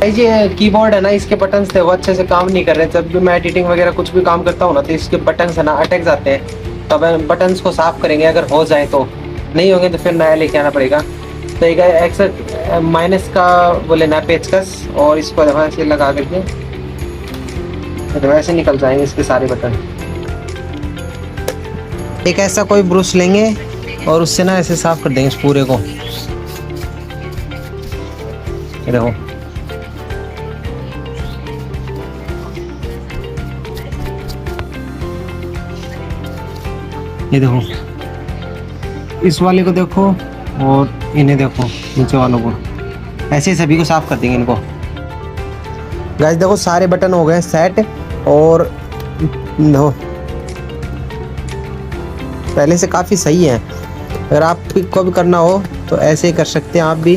ये कीबोर्ड है ना, इसके बटन्स थे वो अच्छे से काम नहीं कर रहे। जब भी मैं एडिटिंग वगैरह कुछ भी काम करता हूँ ना, तो इसके बटन्स है ना अटक जाते हैं। तो अब बटन्स को साफ करेंगे, अगर हो जाए तो, नहीं होंगे तो फिर नया लेके आना पड़ेगा। तो एक एक्स माइनस का वो लेना है पेचकस, और इसको ऐसे लगा करके तो वैसे निकल जाएंगे इसके सारे बटन। एक ऐसा कोई ब्रश लेंगे और उससे ना ऐसे साफ कर देंगे इस पूरे को। ये देखो, ये देखो, इस वाले को देखो और इन्हें देखो, नीचे वालों को। ऐसे ही सभी को साफ कर देंगे इनको। गाइस देखो सारे बटन हो गए सेट, और देखो पहले से काफ़ी सही है। अगर आपको भी करना हो तो ऐसे ही कर सकते हैं आप भी।